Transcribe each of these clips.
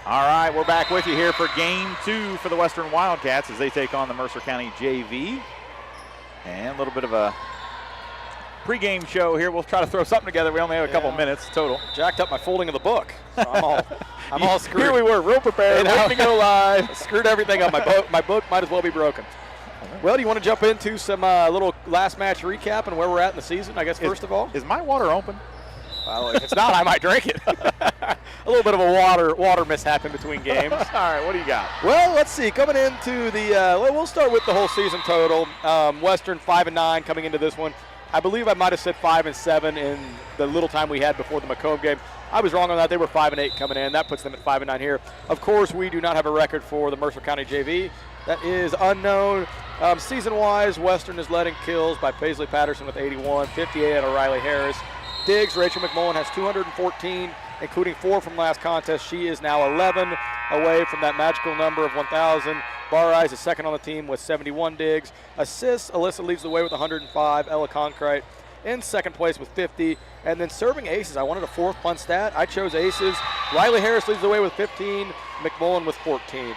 All right, we're back with you here for Game 2 for the Western Wildcats as they take on the Mercer County JV. And a little bit of a pregame show here. We'll try to throw something together. We only have a couple minutes total. Jacked up my folding of the book. So I'm all screwed. Here we were, real prepared, waiting to go live. Screwed everything up. My book might as well be broken. Well, do you want to jump into some little last match recap and where we're at in the season, I guess, first of all? Is my water open? Well, if it's not, I might drink it. A little bit of a water mishap in between games. All right, what do you got? Well, let's see. Coming into the we'll start with the whole season total. Western 5-9 coming into this one. I believe I might have said 5-7 in the little time we had before the Macomb game. I was wrong on that. They were 5-8 coming in. That puts them at 5-9 here. Of course, we do not have a record for the Mercer County JV. That is unknown. Season-wise, Western is led in kills by Paisley Patterson with 81, 58 out of Riley Harris. Diggs, Rachel McMullen has 214, including 4 from last contest. She is now 11 away from that magical number of 1,000. Bar Eyes is second on the team with 71 digs. Assists, Alyssa leads the way with 105. Ella Concrete in second place with 50. And then serving aces, I wanted a fourth punt stat. I chose aces. Riley Harris leads the way with 15. McMullen with 14.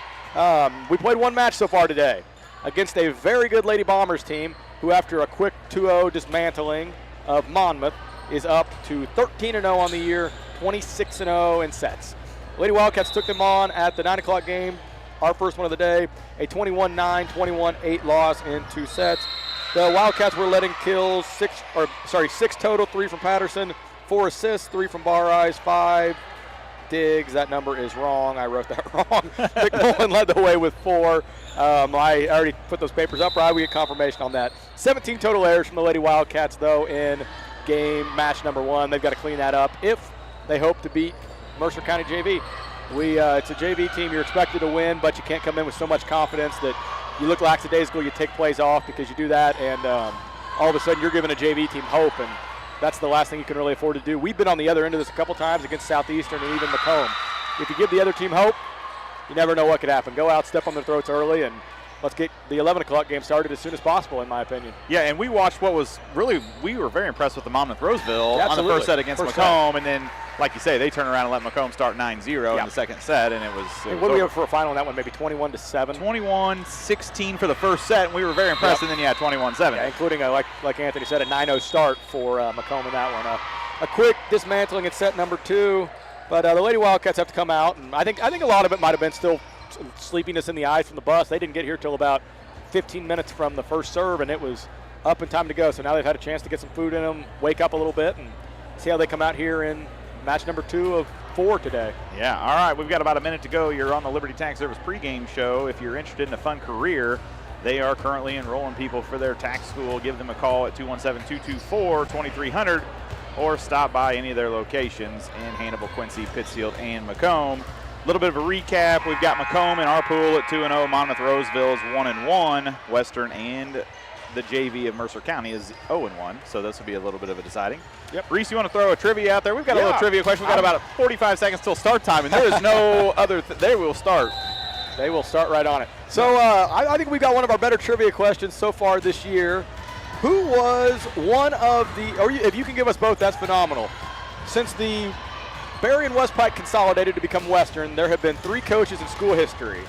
We played one match so far today against a very good Lady Bombers team who, after a quick 2-0 dismantling of Monmouth, is up to 13-0 on the year, 26-0 in sets. Lady Wildcats took them on at the 9 o'clock game, our first one of the day, a 21-9, 21-8 loss in 2 sets. The Wildcats were letting kills, 6 total, 3 from Patterson, 4 assists, 3 from Bar Eyes, 5 digs. That number is wrong. I wrote that wrong. McMullen led the way with 4. I already put those papers up, right? We get confirmation on that. 17 total errors from the Lady Wildcats, though, in match number 1. They've got to clean that up if they hope to beat Mercer County JV. It's a JV team you're expected to win, but you can't come in with so much confidence that you look lackadaisical, you take plays off because you do that, and all of a sudden you're giving a JV team hope, and that's the last thing you can really afford to do. We've been on the other end of this a couple times against Southeastern and even Macomb. If you give the other team hope, you never know what could happen. Go out, step on their throats early, and let's get the 11 o'clock game started as soon as possible, in my opinion. Yeah, and we watched what was really, we were very impressed with the Monmouth Roseville on the first set against Macomb, and then, like you say, they turn around and let Macomb start 9-0 in the second set, and it was what do we have for a final in that one? Maybe 21-7? 21-16 for the first set, and we were very impressed, and then you had 21-7. Yeah, including, like Anthony said, a 9-0 start for Macomb in that one. A quick dismantling at set number 2, but the Lady Wildcats have to come out, and I think a lot of it might have been still sleepiness in the eyes from the bus. They didn't get here till about 15 minutes from the first serve, and it was up and time to go. So now they've had a chance to get some food in them, wake up a little bit, and see how they come out here in match number 2 of 4 today. Yeah, all right, we've got about a minute to go. You're on the Liberty Tax Service pregame show. If you're interested in a fun career, they are currently enrolling people for their tax school. Give them a call at 217-224-2300 or stop by any of their locations in Hannibal, Quincy, Pittsfield, and Macomb. A little bit of a recap. We've got Macomb in our pool at 2-0. Monmouth Roseville is 1-1. Western and the JV of Mercer County is 0-1. So this will be a little bit of a deciding. Yep. Reese, you want to throw a trivia out there? We've got a little trivia question. We've got about 45 seconds till start time, and there is no other. They will start. They will start right on it. So I think we've got one of our better trivia questions so far this year. Who was one of the, or if you can give us both, that's phenomenal. Since the Berry and West Pike consolidated to become Western, there have been 3 coaches in school history.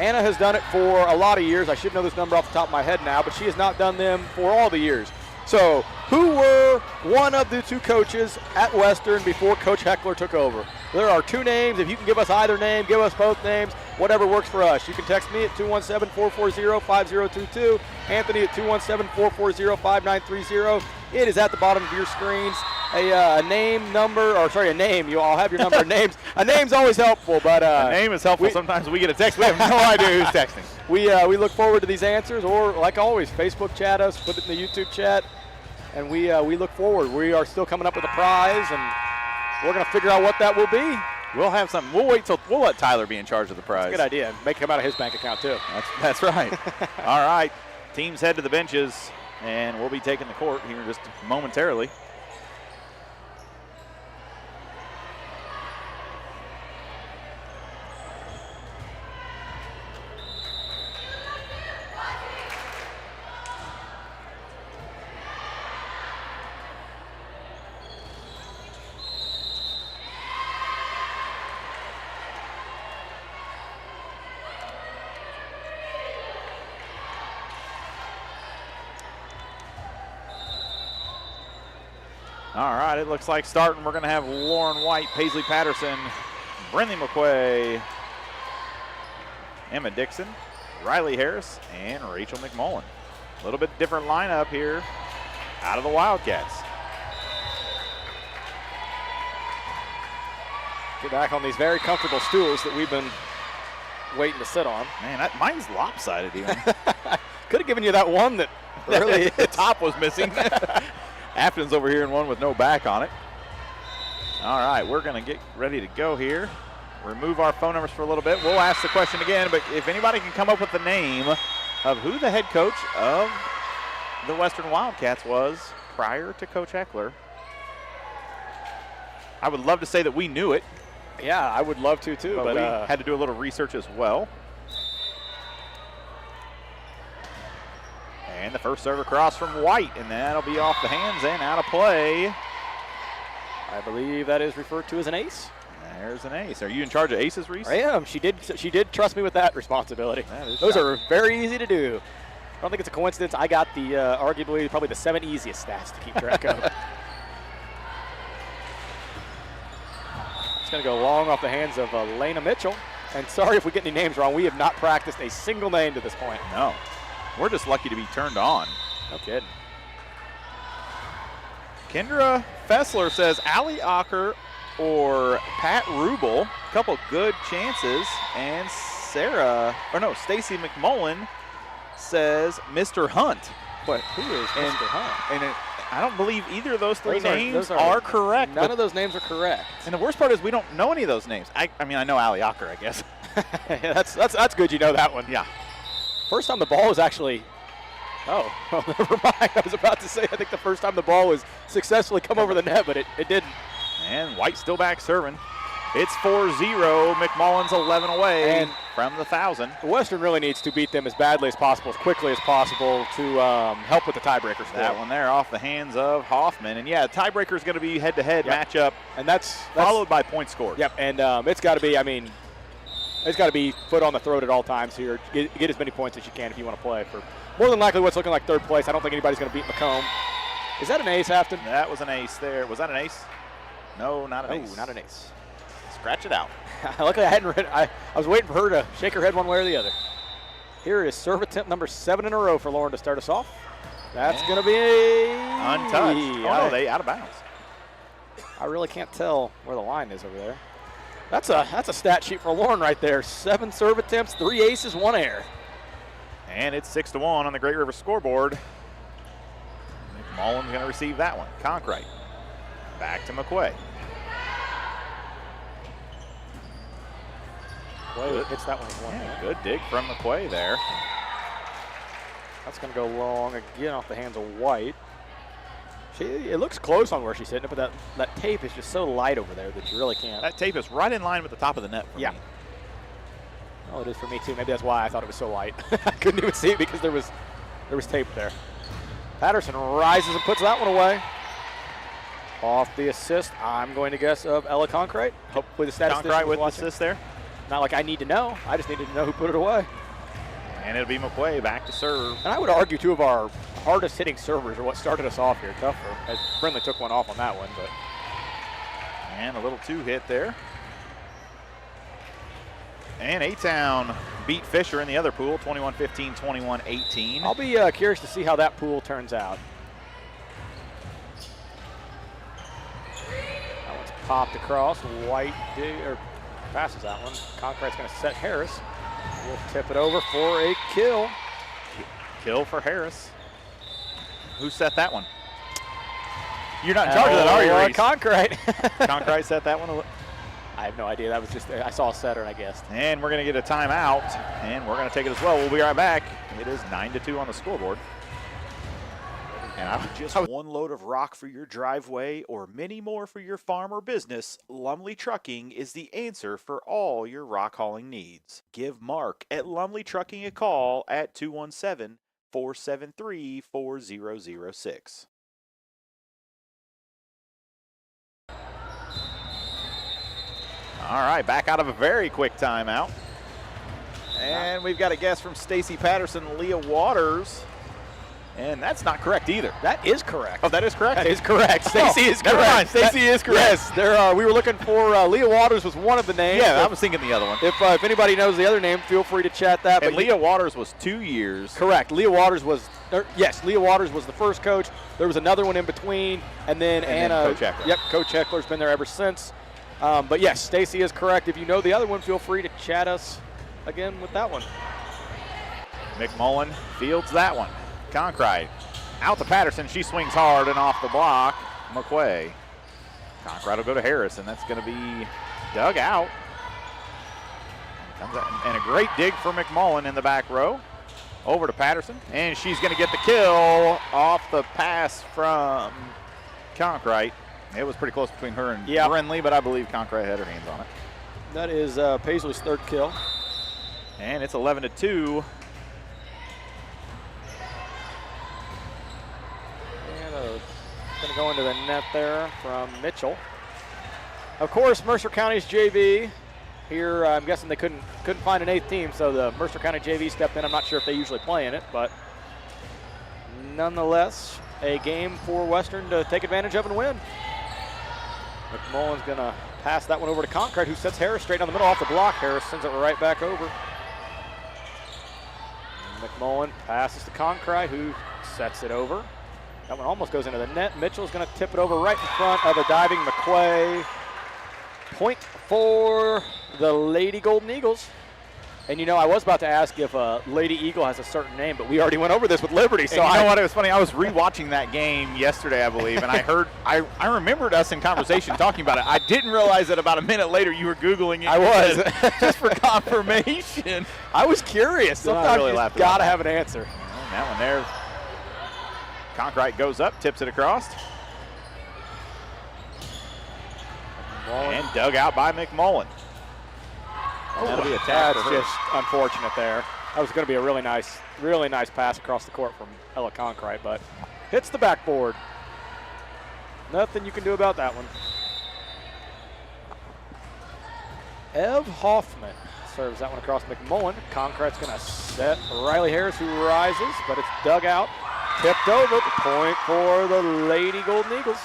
Anna has done it for a lot of years. I should know this number off the top of my head now, but she has not done them for all the years. So who were one of the 2 coaches at Western before Coach Heckler took over? There are 2 names. If you can give us either name, give us both names, whatever works for us. You can text me at 217-440-5022, Anthony at 217-440-5930. It is at the bottom of your screens. A name. You all have your number of names. A name's always helpful, but a name is helpful. Sometimes we get a text. We have no idea who's texting. We look forward to these answers, or like always, Facebook chat us, put it in the YouTube chat, and we look forward. We are still coming up with a prize, and we're going to figure out what that will be. We'll have something. We'll let Tyler be in charge of the prize. That's a good idea. Make it come out of his bank account too. That's right. All right, teams head to the benches, and we'll be taking the court here just momentarily. All right, it looks like starting, we're going to have Lauren White, Paisley Patterson, Brinley McQuay, Emma Dixon, Riley Harris, and Rachel McMullen. A little bit different lineup here out of the Wildcats. Get back on these very comfortable stools that we've been waiting to sit on. Man, mine's lopsided even. Could have given you that one that really the top was missing. Afton's over here in one with no back on it. All right, we're going to get ready to go here. Remove our phone numbers for a little bit. We'll ask the question again, but if anybody can come up with the name of who the head coach of the Western Wildcats was prior to Coach Eckler, I would love to say that we knew it. Yeah, I would love to too, but we had to do a little research as well. And the first serve across from White, and that'll be off the hands and out of play. I believe that is referred to as an ace. There's an ace. Are you in charge of aces, Reese? I am. She did trust me with that responsibility. Those are very easy to do. I don't think it's a coincidence. I got the arguably probably the 7 easiest stats to keep track of. It's going to go long off the hands of Lena Mitchell. And sorry if we get any names wrong. We have not practiced a single name to this point. No. We're just lucky to be turned on. No kidding. Kendra Fessler says Allie Ocker or Pat Rubel. A couple good chances. And Stacy McMullen says Mr. Hunt. But who is Mr. Hunt? And I don't believe either of those three names are correct. None of those names are correct. And the worst part is we don't know any of those names. I mean, I know Allie Ocker, I guess. Yeah, that's good you know that one. Yeah. First time the ball was actually, well, never mind. I was about to say, I think the first time the ball was successfully come over the net, but it didn't. And White still back serving. It's 4-0. McMullen's 11 away and from the 1,000. Western really needs to beat them as badly as possible, as quickly as possible to help with the tiebreakers. That one there off the hands of Hoffman. And, yeah, tiebreaker is going to be head-to-head matchup. And that's followed by points scored. Yep, and it's got to be, it's got to be foot on the throat at all times here. Get as many points as you can if you want to play for more than likely what's looking like third place. I don't think anybody's going to beat Macomb. Is that an ace, Afton? That was an ace there. Was that an ace? No, not an ace. No, not an ace. Scratch it out. Luckily, I hadn't read. I was waiting for her to shake her head one way or the other. Here is serve attempt number 7 in a row for Lauren to start us off. That's going to be untouched. Oh, no, they out of bounds. I really can't tell where the line is over there. That's a stat sheet for Lauren right there. 7 serve attempts, 3 aces, 1 air. And it's 6-1 on the Great River scoreboard. McMullen's going to receive that one. Conkright. Back to McQuay. McQuay hits that one with 1. Yeah, good dig from McQuay there. That's going to go long again off the hands of White. It looks close on where she's hitting it, but that tape is just so light over there that you really can't. That tape is right in line with the top of the net for me. Oh, it is for me too. Maybe that's why I thought it was so light. I couldn't even see it because there was tape there. Patterson rises and puts that one away. Off the assist, I'm going to guess, of Ella Conkright. Hopefully the statistician Conkright with the watching. assist there. Not like I need to know. I just needed to know who put it away. And it'll be McQuay back to serve. And I would argue 2 of our hardest hitting servers are what started us off here tougher. As Brindley took one off on that one, but. And a little 2 hit there. And A-Town beat Fisher in the other pool, 21-15, 21-18. I'll be curious to see how that pool turns out. That one's popped across. White passes that one. Conkright's going to set Harris. We'll tip it over for a kill. Kill for Harris. Who set that one? You're not in charge of that, are you, Reese? Conkright. Conkright set that one. I have no idea. That was just, I saw a setter, I guessed. And we're going to get a timeout, and we're going to take it as well. We'll be right back. It is 9-2 on the scoreboard. And just one load of rock for your driveway or many more for your farm or business, Lumley Trucking is the answer for all your rock hauling needs. Give Mark at Lumley Trucking a call at 217-473-4006. All right, back out of a very quick timeout. And we've got a guest from Stacy Patterson, Leah Waters. And that's not correct either. That is correct. Oh, that is correct? That is correct. Stacy is never correct. mind. Stacy is correct. Yes, we were looking for Leah Waters was one of the names. Yeah, I was thinking the other one. If anybody knows the other name, feel free to chat that. And Leah Waters was 2 years. Correct. Leah Waters was Leah Waters was the first coach. There was another one in between, and then Anna. Coach Eckler. Yep, Coach Eckler's been there ever since. But yes, Stacy is correct. If you know the other one, feel free to chat us again with that one. McMullen fields that one. Conkright out to Patterson. She swings hard and off the block. McQuay. Conkright will go to Harris, and that's going to be dug out. And a great dig for McMullen in the back row. Over to Patterson, and she's going to get the kill off the pass from Conkright. It was pretty close between her and Brenly, but I believe Conkright had her hands on it. That is Paisley's third kill. And it's 11-2. Going to go into the net there from Mitchell. Of course, Mercer County's JV here. I'm guessing they couldn't find an 8th team, so the Mercer County JV stepped in. I'm not sure if they usually play in it, but nonetheless, a game for Western to take advantage of and win. McMullen's going to pass that one over to Conkright, who sets Harris straight down the middle off the block. Harris sends it right back over. McMullen passes to Conkright, who sets it over. That one almost goes into the net. Mitchell's going to tip it over right in front of a diving McQuay. Point for the Lady Golden Eagles. And you know, I was about to ask if Lady Eagle has a certain name, but we already went over this with Liberty. So you know what? It was funny. I was rewatching that game yesterday, I believe, and I remembered us in conversation talking about it. I didn't realize that about a minute later you were Googling it. I was. Just for confirmation. I was curious. Sometimes really you got to have an answer. Well, that one there. Conkright goes up, tips it across. And dug out by McMullen. That'll be a tap. That's just unfortunate there. That was going to be a really nice pass across the court from Ella Conkright, but hits the backboard. Nothing you can do about that one. Ev Hoffman serves that one across McMullen. Conkright's going to set Riley Harris, who rises, but it's dug out. Tipped over. Point for the Lady Golden Eagles.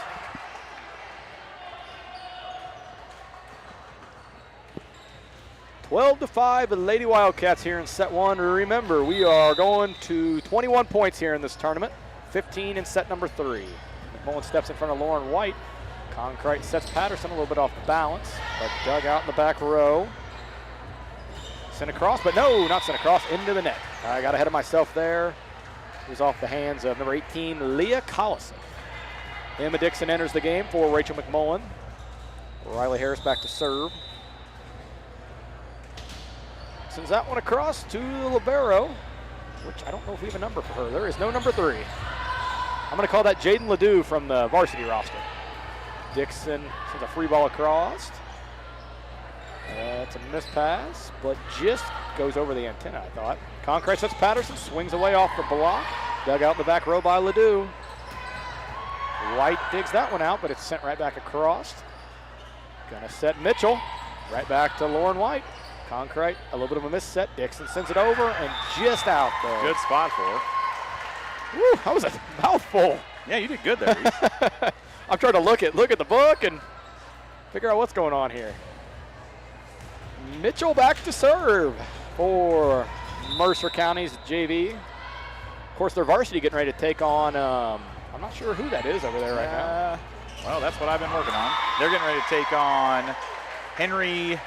(12-5), the Lady Wildcats here in set one. Remember, we are going to 21 points here in this tournament. 15 in set number 3. McMullen steps in front of Lauren White. Conkright sets Patterson a little bit off balance, but dug out in the back row. Sent across, but no, not sent across, into the net. I got ahead of myself there. It was off the hands of number 18, Leah Collison. Emma Dixon enters the game for Rachel McMullen. Riley Harris back to serve. Sends that one across to the libero, which I don't know if we have a number for her. There is no number 3. I'm going to call that Jaden Ledoux from the varsity roster. Dixon sends a free ball across. It's a missed pass, but just goes over the antenna, I thought. Conkright sets Patterson, swings away off the block. Dug out in the back row by Ledoux. White digs that one out, but it's sent right back across. Gonna set Mitchell. Right back to Lauren White. Conkright, a little bit of a miss set. Dixon sends it over and just out there. Good spot for her. Woo, that was a mouthful. Yeah, you did good there, Reese. I'm trying to look at the book and figure out what's going on here. Mitchell back to serve for Mercer County's JV. Of course, their varsity getting ready to take on, I'm not sure who that is over there right now. Well, that's what I've been working on. They're getting ready to take on Henry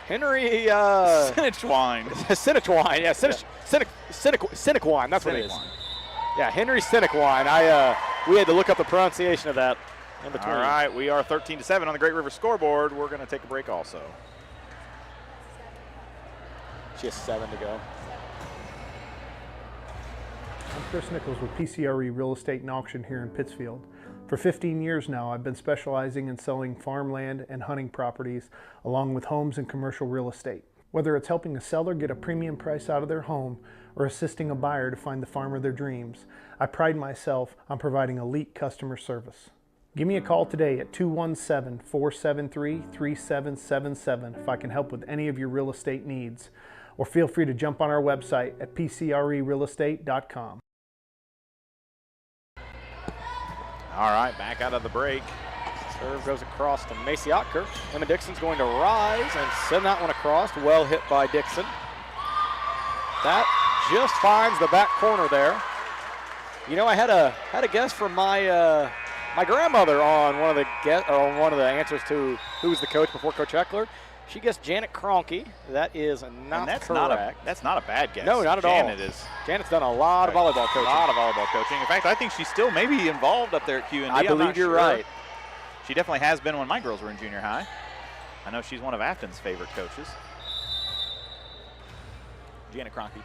Sinachwine. Sinachwine, yeah. Sinachwine, that's what it is. Yeah, Henry Sinachwine. We had to look up the pronunciation of that in between. All right, we are 13-7 on the Great River scoreboard. We're going to take a break also. Just 7 to go. I'm Chris Nichols with PCRE Real Estate and Auction here in Pittsfield. For 15 years now, I've been specializing in selling farmland and hunting properties, along with homes and commercial real estate. Whether it's helping a seller get a premium price out of their home or assisting a buyer to find the farm of their dreams, I pride myself on providing elite customer service. Give me a call today at 217-473-3777 if I can help with any of your real estate needs, or feel free to jump on our website at pcrerealestate.com. All right, back out of the break. Serve goes across to Macy Otker. Emma Dixon's going to rise and send that one across. Well hit by Dixon. That just finds the back corner there. You know, I had a guess from my my grandmother on one of the answers to who was the coach before Coach Eckler. She guessed Janet Kroenke. That is not correct. That's not a bad guess. No, not at all. Janet's done a lot of volleyball coaching. A lot of volleyball coaching. In fact, I think she's still maybe involved up there at QND. I believe you're right. She definitely has been when my girls were in junior high. I know she's one of Afton's favorite coaches. Janet Kroenke.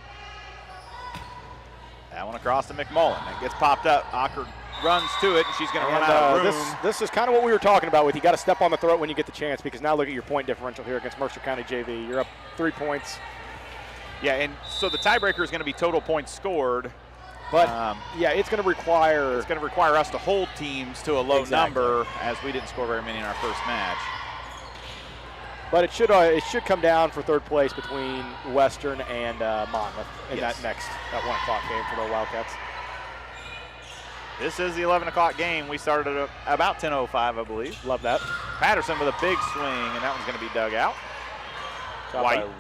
That one across to McMullen. That gets popped up. Ocker runs to it, and she's going to run out of room. This is kind of what we were talking about with you got to step on the throat when you get the chance, because now look at your point differential here against Mercer County JV. You're up 3 points. Yeah, and so the tiebreaker is going to be total points scored. But yeah, it's going to require us to hold teams to a low number, as we didn't score very many in our first match. But it should come down for third place between Western and Monmouth in that 1 o'clock game for the Wildcats. This is the 11 o'clock game. We started at about 10:05, I believe. Love that. Patterson with a big swing, and that one's going to be dug out.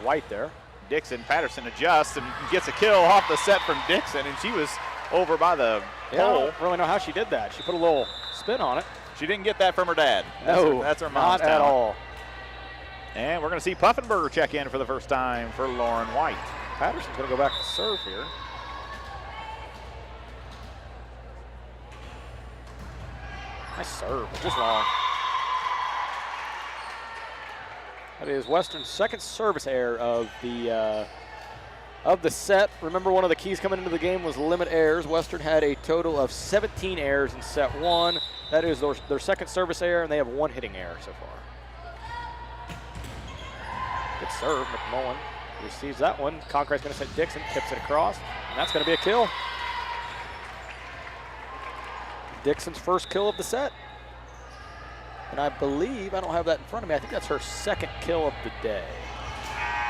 White there. Dixon, Patterson adjusts and gets a kill off the set from Dixon, and she was over by the pole. I don't really know how she did that. She put a little spin on it. She didn't get that from her dad. That's her not mom's at all. And we're going to see Puffenberger check in for the first time for Lauren White. Patterson's going to go back to serve here. Nice serve, but just long. That is Western's second service error of the set. Remember, one of the keys coming into the game was limit errors. Western had a total of 17 errors in set 1. That is their second service error, and they have 1 hitting error so far. Good serve, McMullen receives that one. Concrate's going to set Dixon, tips it across, and that's going to be a kill. Dixon's first kill of the set. And I believe, I don't have that in front of me, I think that's her second kill of the day.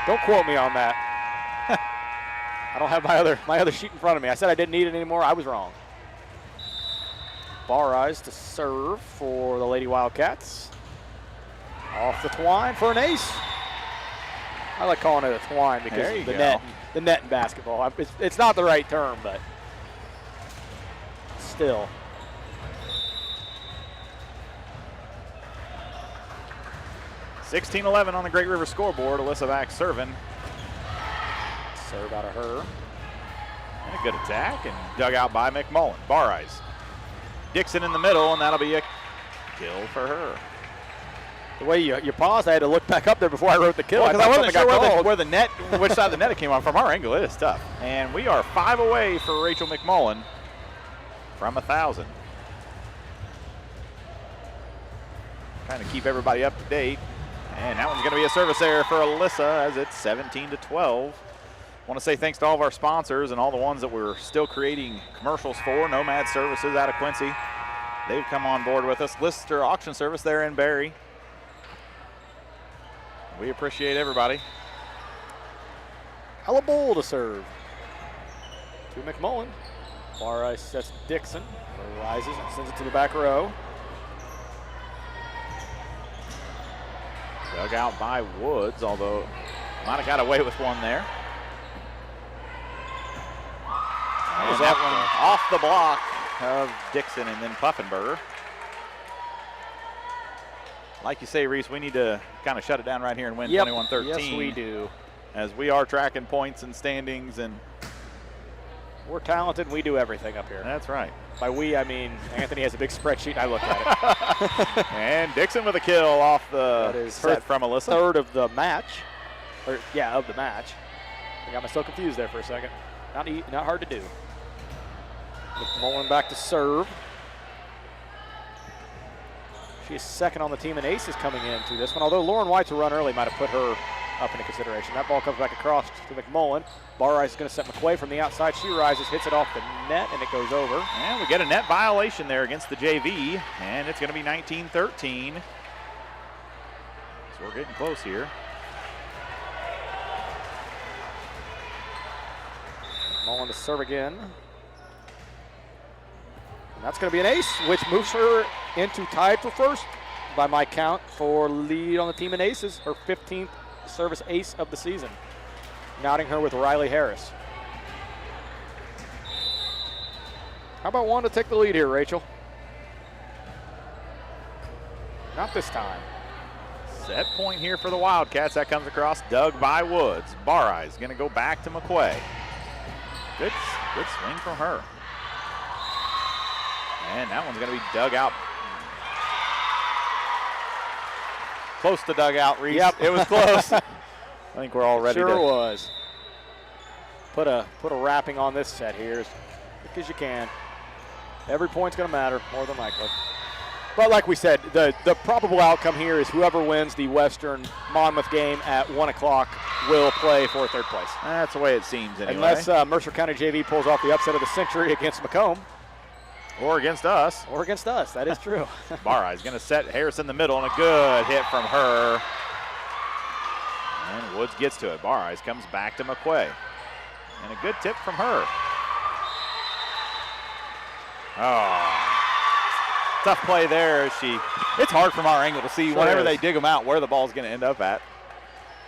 Don't quote me on that. I don't have my other sheet in front of me. I said I didn't need it anymore. I was wrong. Barrise to serve for the Lady Wildcats. Off the twine for an ace. I like calling it a twine because of the net in basketball. It's not the right term, but still. (16-11) on the Great River scoreboard. Alyssa Vack serving. Serve out of her. And a good attack, and dug out by McMullen. Barrise. Dixon in the middle, and that'll be a kill for her. The way you paused, I had to look back up there before I wrote the kill. Because I wasn't sure which side of the net it came on. From our angle, it is tough. And we are 5 away for Rachel McMullen from 1,000. Trying to keep everybody up to date. And that one's going to be a service error for Alyssa, as it's 17-12. Want to say thanks to all of our sponsors and all the ones that we're still creating commercials for. Nomad Services out of Quincy. They've come on board with us. Lister Auction Service there in Barry. We appreciate everybody. Ella Bull to serve. To McMullen. Barrise sets Dixon. Rises and sends it to the back row. Dug out by Woods, although might have got away with one there. And that one off the block of Dixon and then Puffenberger. Like you say, Reese, we need to kind of shut it down right here and win 21-13. Yes, we do. As we are tracking points and standings, and we're talented. We do everything up here. That's right. By we, I mean Anthony has a big spreadsheet. I looked at it. And Dixon with a kill off the set from Alyssa. Third of the match. Of the match. I got myself confused there for a second. Not hard to do. McMullen back to serve. She is second on the team, and Ace is coming into this one. Although Lauren White's run early might have put her up into consideration. That ball comes back across to McMullen. Barrise is going to set McQuay from the outside. She rises, hits it off the net, and it goes over. And we get a net violation there against the JV, and it's going to be 19-13. So we're getting close here. McMullen to serve again. And that's going to be an ace, which moves her into tied for first by my count for lead on the team in aces, her 15th service ace of the season. Nodding her with Riley Harris. How about one to take the lead here, Rachel? Not this time. Set point here for the Wildcats. That comes across, dug by Woods. Bareye's going to go back to McQuay. Good swing from her. And that one's going to be dug out. Close to dug out, Reese. Yep. It was close. I think we're all ready sure to. Sure was. Put a wrapping on this set here as quick as you can. Every point's going to matter, more than likely. But like we said, the probable outcome here is whoever wins the Western Monmouth game at 1 o'clock will play for third place. That's the way it seems anyway. Unless Mercer County JV pulls off the upset of the century against Macomb. Or against us. Or against us, that is true. Bareye's going to set Harris in the middle, and a good hit from her. And Woods gets to it. Bareye's comes back to McQuay. And a good tip from her. Oh. Tough play there. It's hard from our angle to see whenever they dig them out where the ball's going to end up at.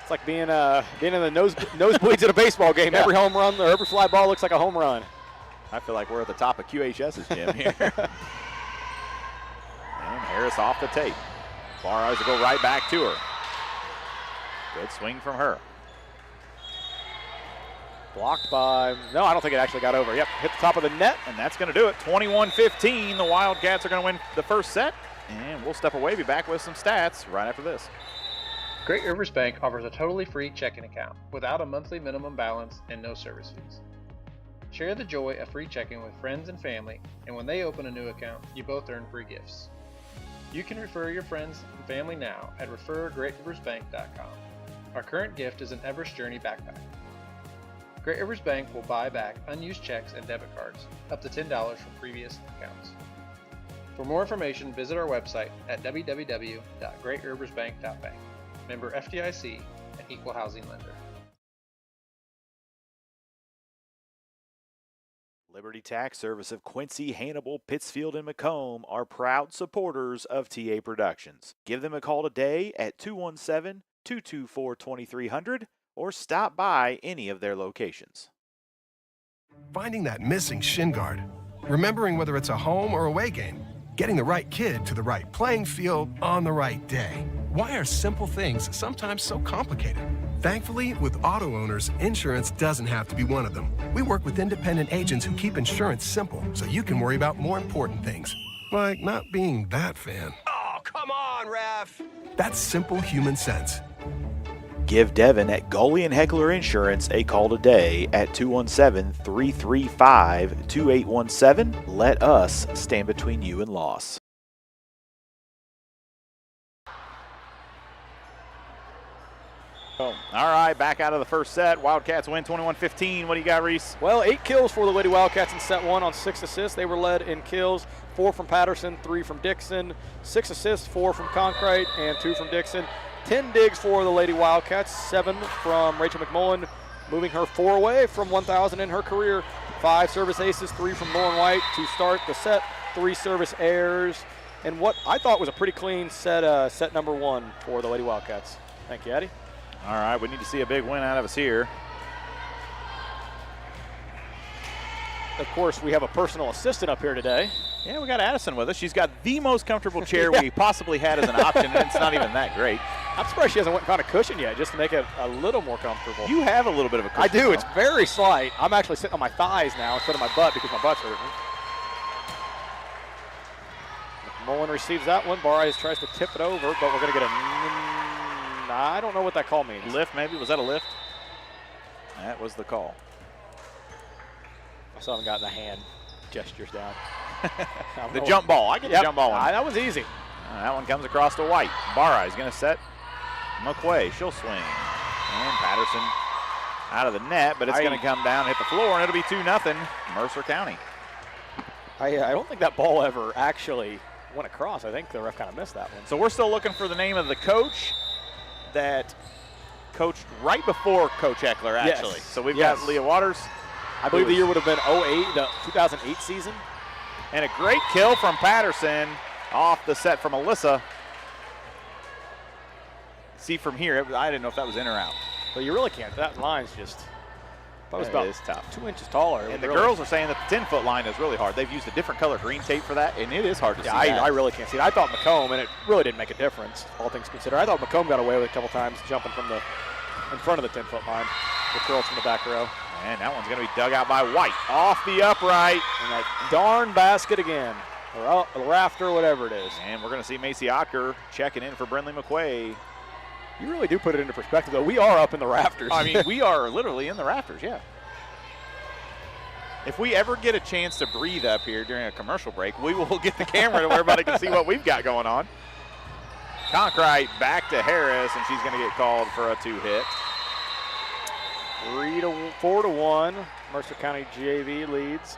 It's like being in the nosebleeds at a baseball game. Yeah. Every home run or every fly ball looks like a home run. I feel like we're at the top of QHS's gym here. And Harris off the tape. Bareye's will go right back to her. Good swing from her. Blocked by, no, I don't think it actually got over. Yep, hit the top of the net. And that's going to do it. 21-15. The Wildcats are going to win the first set. And we'll step away, be back with some stats right after this. Great Rivers Bank offers a totally free checking account without a monthly minimum balance and no service fees. Share the joy of free checking with friends and family, and when they open a new account, you both earn free gifts. You can refer your friends and family now at refergreatriversbank.com. Our current gift is an Everest Journey backpack. Great Rivers Bank will buy back unused checks and debit cards, up to $10 from previous accounts. For more information, visit our website at www.greatriversbank.bank. Member FDIC, an equal housing lender. Liberty Tax Service of Quincy, Hannibal, Pittsfield, and Macomb are proud supporters of TA Productions. Give them a call today at 217-224-2300 or stop by any of their locations. Finding that missing shin guard, remembering whether it's a home or away game, getting the right kid to the right playing field on the right day. Why are simple things sometimes so complicated? Thankfully, with auto owners, insurance doesn't have to be one of them. We work with independent agents who keep insurance simple so you can worry about more important things, like not being that fan. Oh, come on, ref! That's simple human sense. Give Devin at Goalie and Heckler Insurance a call today at 217-335-2817. Let us stand between you and loss. All right, back out of the first set. Wildcats win 21-15. What do you got, Reese? Well, 8 kills for the Lady Wildcats in set 1 on 6 assists. They were led in kills, 4 from Patterson, 3 from Dixon, 6 assists, 4 from Concrete, and 2 from Dixon. 10 digs for the Lady Wildcats, 7 from Rachel McMullen, moving her 4 away from 1,000 in her career. 5 service aces, 3 from Lauren White to start the set, 3 service errors, and what I thought was a pretty clean set, set number 1 for the Lady Wildcats. Thank you, Eddie. All right, we need to see a big win out of us here. Of course, we have a personal assistant up here today. Yeah, we got Addison with us. She's got the most comfortable chair we possibly had as an option, and it's not even that great. I'm surprised she hasn't went and found a cushion yet, just to make it a little more comfortable. You have a little bit of a cushion. I do. Though. It's very slight. I'm actually sitting on my thighs now instead of my butt because my butt's hurting. Mullen receives that one. Bareye's tries to tip it over, but we're going to get a... I don't know what that call means. Lift, maybe? Was that a lift? That was the call. I still haven't gotten the hand gestures down. The jump ball. I get the jump ball one. That was easy. That one comes across to White. Bareye's going to set McQuay. She'll swing. And Patterson out of the net, but it's going to come down, hit the floor, and it'll be 2-0 Mercer County. I don't think that ball ever actually went across. I think the ref kind of missed that one. So we're still looking for the name of the coach that coached right before Coach Eckler, actually. Yes. So we've got Leah Waters. I believe the year would have been 08, the 2008 season. And a great kill from Patterson off the set from Alyssa. See from here, I didn't know if that was in or out. But you really can't. That line's just, that was about tough. 2 inches taller. And the girls are saying that the 10-foot line is really hard. They've used a different color green tape for that, and it is hard to see that. I really can't see it. I thought McComb, and it really didn't make a difference, all things considered. I thought McComb got away with it a couple times, jumping from in front of the 10-foot line. The girls from the back row. And that one's going to be dug out by White. Off the upright. And that darn basket again. Or out the rafter, whatever it is. And we're going to see Macy Otker checking in for Brindley McQuay. You really do put it into perspective, though. We are up in the rafters. I mean, we are literally in the rafters, yeah. If we ever get a chance to breathe up here during a commercial break, we will get the camera to where everybody can see what we've got going on. Conkright back to Harris, and she's going to get called for a 2-hit. 4-1. Mercer County JV leads.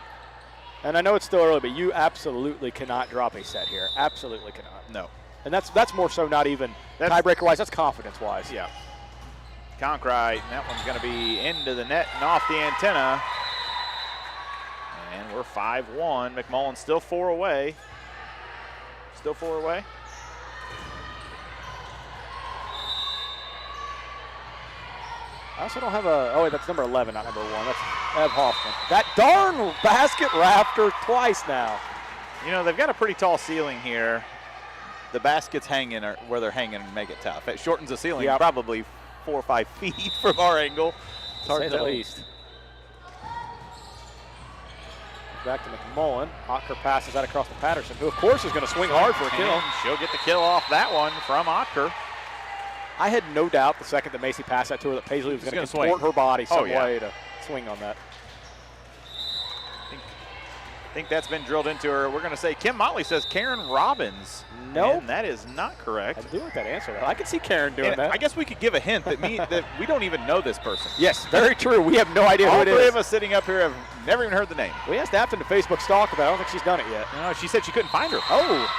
And I know it's still early, but you absolutely cannot drop a set here. Absolutely cannot. No. And that's more so not even tiebreaker-wise. That's confidence-wise. Yeah. Conkright, and that one's going to be into the net and off the antenna. And we're 5-1. McMullen still 4 away. Still 4 away. I also don't have a, oh wait, that's number 11, not number 1. That's Ev Hoffman. That darn basket rafter twice now. You know, they've got a pretty tall ceiling here. The baskets hanging where they're hanging make it tough. It shortens the ceiling probably 4 or 5 feet from our angle. It's hard to tell. At least. Back to McMullen. Otker passes that across to Patterson, who of course is going to swing hard for a kill. She'll get the kill off that one from Otker. I had no doubt the second that Macy passed that to her that Paisley was going to contort her body some way to swing on that. I think that's been drilled into her. We're going to say, Kim Motley says Karen Robbins. No, and that is not correct. I do like that answer. I can see Karen doing that. I guess we could give a hint that that we don't even know this person. Yes, very true. We have no idea who it is. All 3 of us sitting up here have never even heard the name. We asked Afton to Facebook stalk about it. I don't think she's done it yet. No, she said she couldn't find her. Oh.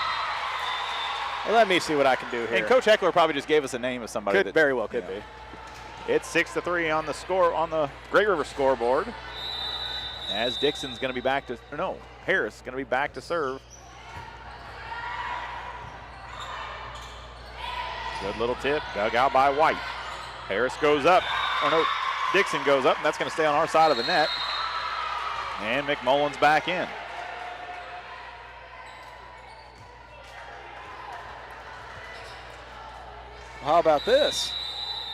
Well, let me see what I can do here. And Coach Heckler probably just gave us a name of somebody. Could very well could be. It's 6-3 on the score on the Great River scoreboard. As Dixon's going to be back to Harris going to be back to serve. Good little tip, dug out by White. Harris goes up, Dixon goes up, and that's going to stay on our side of the net. And McMullen's back in. How about this?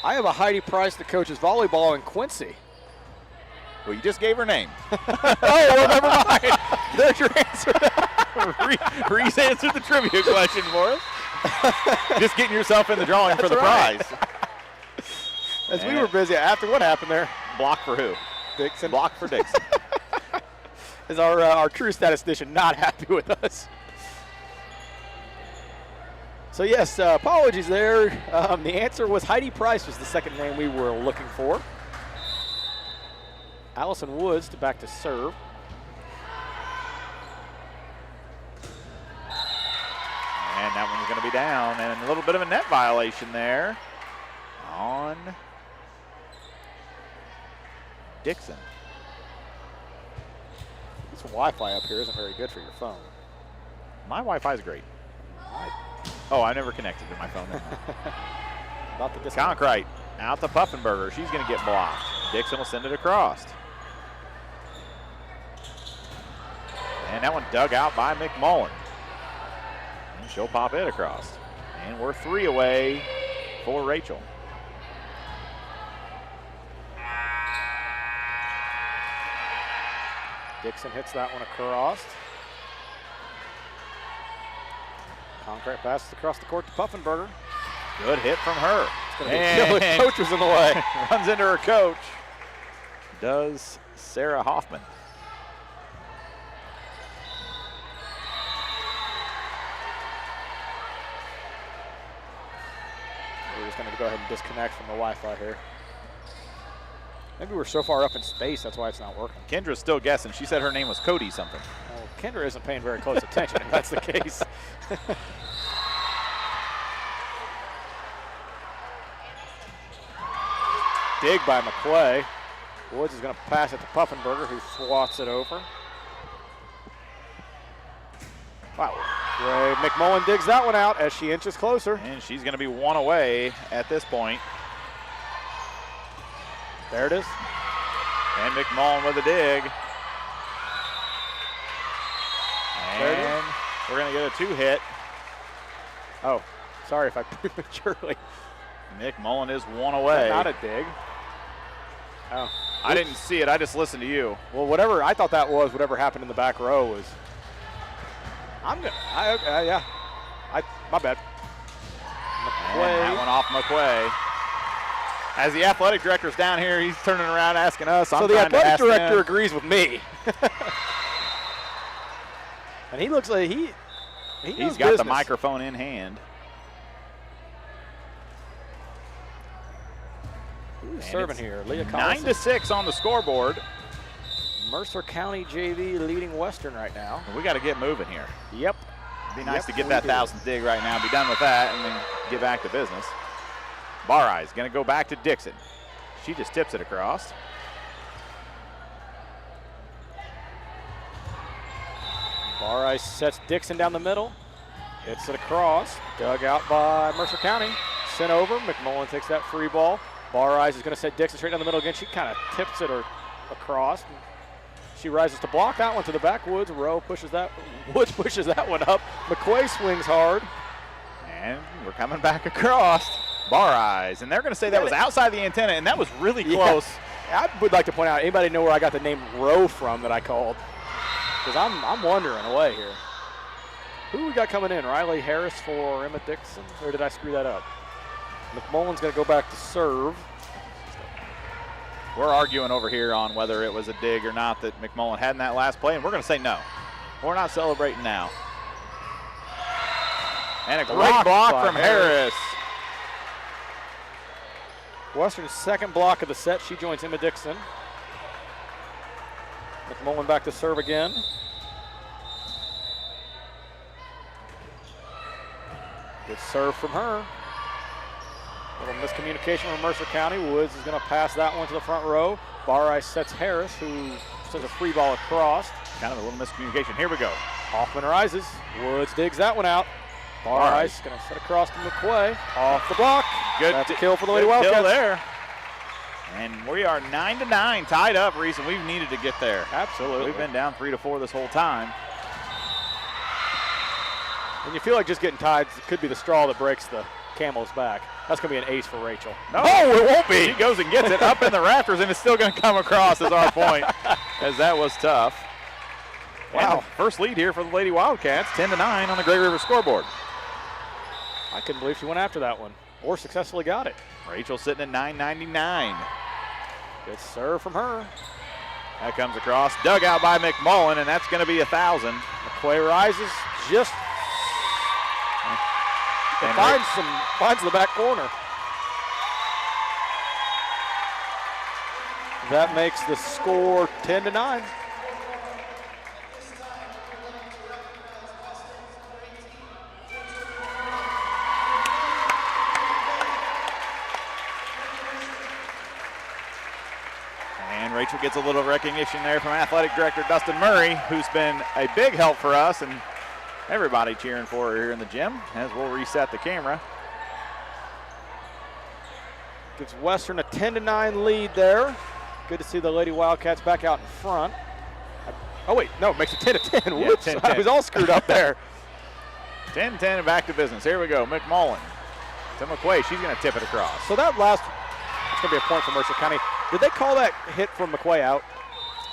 I have a Heidi Price that coaches volleyball in Quincy. Well, you just gave her name. Oh, well, never mind. There's your answer. Reese answered the trivia question for us. Just getting yourself in the drawing for the prize. As we were busy after, what happened there? Block for who? Dixon. Block for Dixon. Is our true statistician not happy with us? So yes, apologies there. The answer was Heidi Price was the second name we were looking for. Allison Woods back to serve. And that one's going to be down, and a little bit of a net violation there on Dixon. This Wi-Fi up here isn't very good for your phone. My Wi-Fi is great. Oh, I never connected to my phone. About the Conkright out to Puffenberger. She's going to get blocked. Dixon will send it across. And that one dug out by McMullen. And she'll pop it across. And we're 3 away for Rachel. Dixon hits that one across. Conkright passes across the court to Puffenberger. Good hit from her. And coach was in the way. Runs into her coach. Does Sarah Hoffman. We're just going to go ahead and disconnect from the Wi-Fi here. Maybe we're so far up in space, that's why it's not working. Kendra's still guessing. She said her name was Cody something. Well, Kendra isn't paying very close attention if that's the case. Dig by McQuay. Woods is going to pass it to Puffenberger, who swats it over. Wow. Ray McMullen digs that one out as she inches closer. And she's going to be one away at this point. There it is. And McMullen with a dig. And we're going to get a 2-hit. Oh, sorry if I prematurely. McMullen is one away. Not a dig. Oh. I didn't see it. I just listened to you. Well, whatever, I thought that was whatever happened in the back row was. I'm good. Yeah. My bad. And that one off McQuay. As the athletic director's down here, he's turning around asking us. So the athletic director agrees with me. And he looks like he's got business. the microphone in hand. Who's serving here? Leah 9-6 on the scoreboard. Mercer County JV leading Western right now. We got to get moving here. Yep. It'd be nice to get that 1,000th dig right now, be done with that, and then get back to business. Barey's going to go back to Dixon. She just tips it across. Barey sets Dixon down the middle. Hits it across. Dug out by Mercer County. Sent over. McMullen takes that free ball. Barey is going to set Dixon straight down the middle again. She kind of tips it across. She rises to block that one to the back. Woods pushes that one up. McQuay swings hard. And we're coming back across. Barey's. And they're going to say that was outside the antenna, and that was really close. I would like to point out, anybody know where I got the name Rowe from that I called? Because I'm wondering away here. Who we got coming in? Riley Harris for Emma Dixon? Or did I screw that up? McMullen's going to go back to serve. We're arguing over here on whether it was a dig or not that McMullen had in that last play, and we're going to say no. We're not celebrating now. And a great block from Harris. Western's second block of the set. She joins Emma Dixon. McMullen back to serve again. Good serve from her. Little miscommunication from Mercer County. Woods is going to pass that one to the front row. Barey sets Harris, who sends a free ball across. Kind of a little miscommunication. Here we go. Hoffman rises. Woods digs that one out. Barey's going to set across to McQuay. Off the block. That's a kill for the Lady Wildcats. Kill there. And we are 9-9, tied up, Reese, and we've needed to get there. Absolutely. We've been down 3-4 this whole time. And you feel like just getting tied could be the straw that breaks the camel's back. That's going to be an ace for Rachel. No, it won't be. She goes and gets it up in the rafters, and it's still going to come across as our point, as that was tough. Wow. First lead here for the Lady Wildcats, 10-9 on the Great River scoreboard. I couldn't believe she went after that one, or successfully got it. Rachel sitting at 9.99. Good serve from her. That comes across, dug out by McMullen, and that's going to be 1,000. McQuay rises, just and finds the back corner. That makes the score 10-9. And Rachel gets a little recognition there from Athletic Director Dustin Murray, who's been a big help for us, and everybody cheering for her here in the gym as we'll reset the camera. Gives Western a 10-9 lead there. Good to see the Lady Wildcats back out in front. Oh wait, no, it makes it 10-10. Yeah, Whoops, 10-10. I was all screwed up there. 10-10 and back to business. Here we go, McMullen to McQuay. She's going to tip it across. So that last, it's going to be a point for Mercer County. Did they call that hit from McQuay out?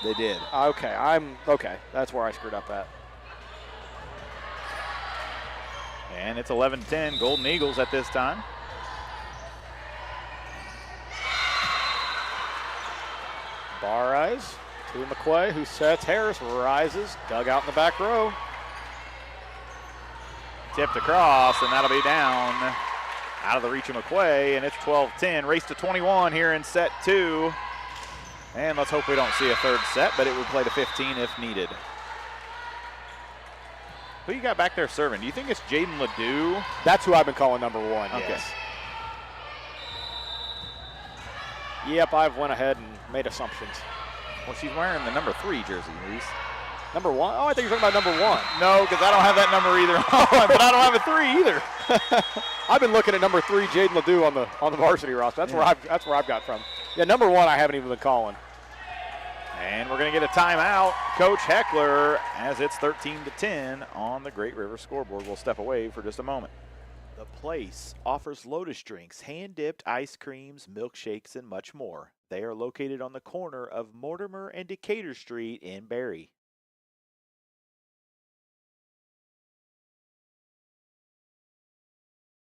They did. Okay, that's where I screwed up at. And it's 11-10, Golden Eagles at this time. Barey's to McQuay, who sets Harris, rises, dug out in the back row. Tipped across, and that'll be down out of the reach of McQuay, and it's 12-10. Race to 21 here in set 2. And let's hope we don't see a third set, but it would play to 15 if needed. Who you got back there serving? Do you think it's Jaden Ledoux? That's who I've been calling number 1, Okay. yes. Yep, I've went ahead and made assumptions. Well, she's wearing the number 3 jersey, Reese. Number 1? Oh, I think you're talking about number 1. No, because I don't have that number either. But I don't have a 3 either. I've been looking at number 3, Jaden Ledoux, on the varsity roster. That's where I've got from. Yeah, number 1 I haven't even been calling. And we're going to get a timeout. Coach Heckler, as it's 13-10 on the Great River scoreboard. We'll step away for just a moment. The Place offers Lotus drinks, hand-dipped ice creams, milkshakes, and much more. They are located on the corner of Mortimer and Decatur Street in Barry.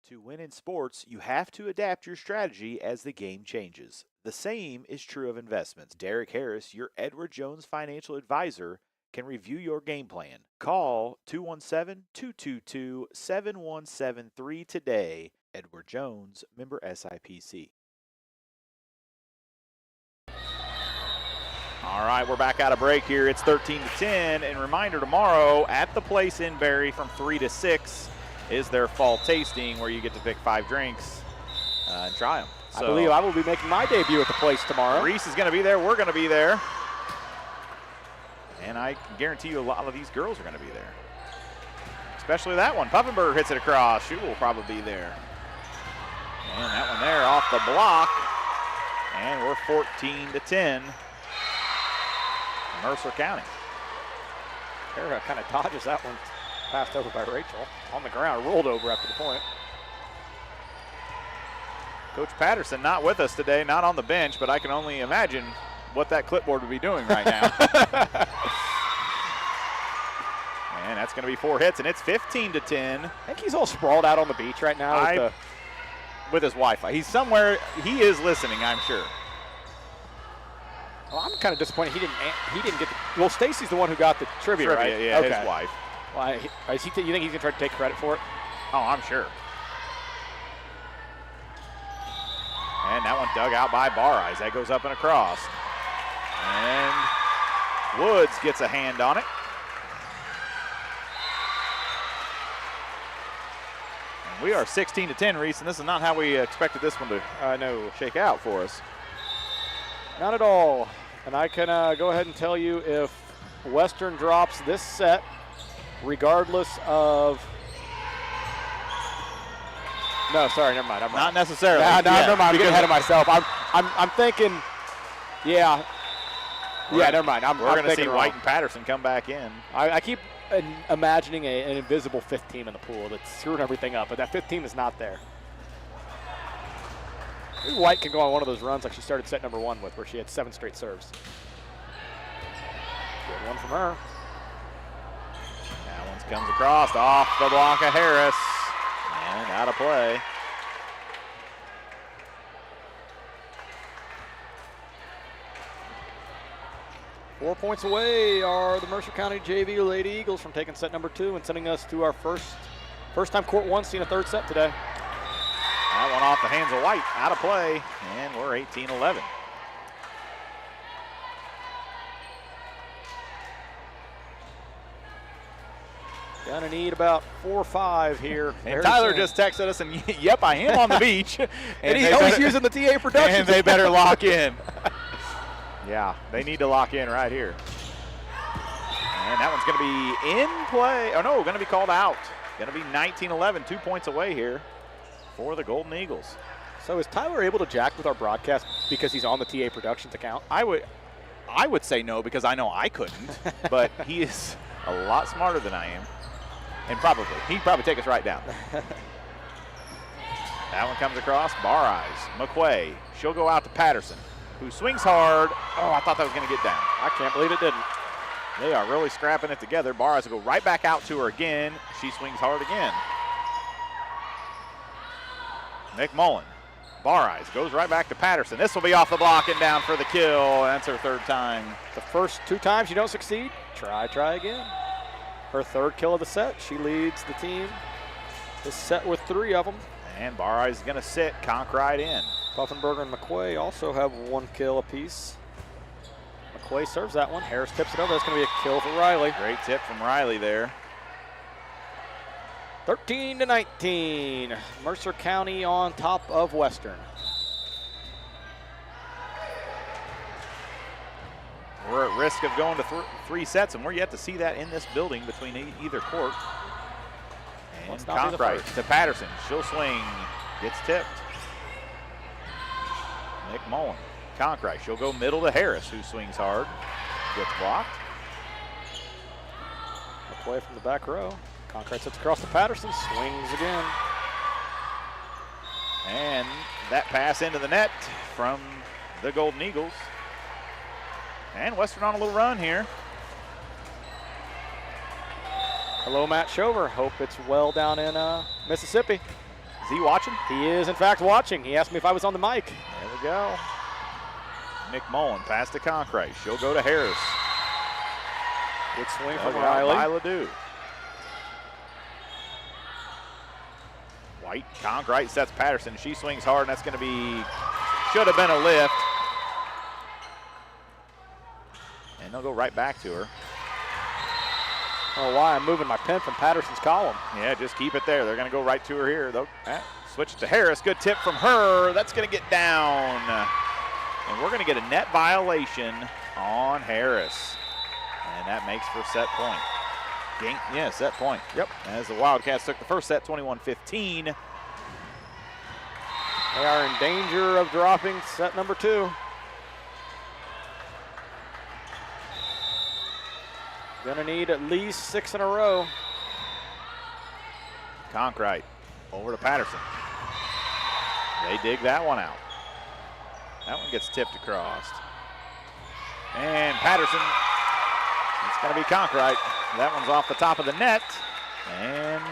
To win in sports, you have to adapt your strategy as the game changes. The same is true of investments. Derek Harris, your Edward Jones financial advisor, can review your game plan. Call 217-222-7173 today. Edward Jones, member SIPC. All right, we're back out of break here. It's 13-10. And reminder, tomorrow at the Place in Barry from 3 to 6 is their fall tasting where you get to pick 5 drinks and try them. So, I believe I will be making my debut at the Place tomorrow. Reese is going to be there. We're going to be there. And I can guarantee you a lot of these girls are going to be there. Especially that one. Puffenberg hits it across. She will probably be there. And that one there off the block. And we're 14-10. Mercer County. Kara kind of dodges that one. Passed over by Rachel. On the ground, rolled over after the point. Coach Patterson not with us today, not on the bench, but I can only imagine what that clipboard would be doing right now. And that's going to be 4 hits, and it's 15-10. I think he's all sprawled out on the beach right now with his Wi-Fi. He's somewhere. He is listening, I'm sure. Well, I'm kind of disappointed he didn't get the. Well, Stacy's the one who got the trivia, right? Yeah, okay. His wife. Well, you think he's going to try to take credit for it? Oh, I'm sure. And that one dug out by Bareyes. That goes up and across. And Woods gets a hand on it. And we are 16-10, Reese, and this is not how we expected this one to shake out for us. Not at all. And I can go ahead and tell you if Western drops this set, regardless of. No, sorry, never mind. Not necessarily. No, never mind. I'm getting ahead of myself. I'm thinking. Yeah. Never mind. We're going to see White and Patterson come back in. I keep imagining an invisible fifth team in the pool that's screwing everything up, but that fifth team is not there. Maybe White can go on one of those runs like she started set number 1 with, where she had 7 straight serves. Good one from her. That one comes across off the block of Harris and out of play. Four points away are the Mercer County JV Lady Eagles from taking set number 2 and sending us to our first time court 1 seeing a third set today. That one off the hands of White, out of play, and we're 18-11. Gonna need about 4 or 5 here. And Tyler just texted us, and yep, I am on the beach. And he's always using the TA production. And they better lock in. Yeah, they need to lock in right here. And that one's going to be in play. Oh, no, going to be called out. Going to be 19-11, 2 points away here for the Golden Eagles. So is Tyler able to jack with our broadcast because he's on the TA Productions account? I would say no because I know I couldn't, but he is a lot smarter than I am. And he'd probably take us right down. That one comes across, Bareyes, McQuay. She'll go out to Patterson, who swings hard. Oh, I thought that was going to get down. I can't believe it didn't. They are really scrapping it together. Bareyes will go right back out to her again. She swings hard again. McMullen. Bareyes goes right back to Patterson. This will be off the block and down for the kill. That's her 3rd time. The first 2 times you don't succeed, try again. Her 3rd kill of the set. She leads the team this set with 3 of them. And Bareyes is going to sit, conk right in. Puffenberger and McQuay also have 1 kill apiece. McQuay serves that one. Harris tips it over. That's going to be a kill for Riley. Great tip from Riley there. 13-19. Mercer County on top of Western. We're at risk of going to 3 sets, and we're yet to see that in this building between either court. And Conkright to Patterson. She'll swing. Gets tipped. Nick Mullen. Conkright. She'll go middle to Harris, who swings hard. Gets blocked. A play from the back row. Conkright sets across to Patterson. Swings again. And that pass into the net from the Golden Eagles. And Western on a little run here. Hello, Matt Shover. Hope it's well down in Mississippi. Is he watching? He is, in fact, watching. He asked me if I was on the mic. There we go. Nick Mullen pass to Conkright. She'll go to Harris. Good swing from Riley. Ledoux. White. Conkright sets Patterson. She swings hard, and that's going to be, should have been a lift. And they'll go right back to her. Oh, why I'm moving my pen from Patterson's column. Yeah, just keep it there. They're going to go right to her here. They'll switch it to Harris. Good tip from her. That's going to get down. And we're going to get a net violation on Harris. And that makes for set point. Yeah, set point. Yep. As the Wildcats took the first set, 21-15. They are in danger of dropping set number 2. Gonna need at least 6 in a row. Conkright over to Patterson. They dig that one out. That one gets tipped across. And Patterson, it's gonna be Conkright. That one's off the top of the net. And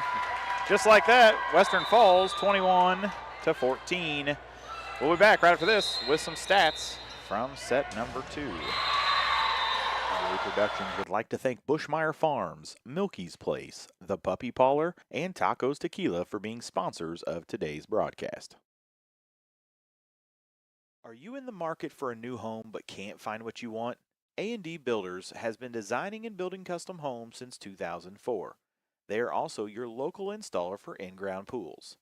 just like that, Western falls 21-14. We'll be back right after this with some stats from set number 2. Productions would like to thank Bushmeyer Farms, Milky's Place, The Puppy Parlor, and Tacos Tequila for being sponsors of today's broadcast. Are you in the market for a new home but can't find what you want? A&D Builders has been designing and building custom homes since 2004. They are also your local installer for in-ground pools.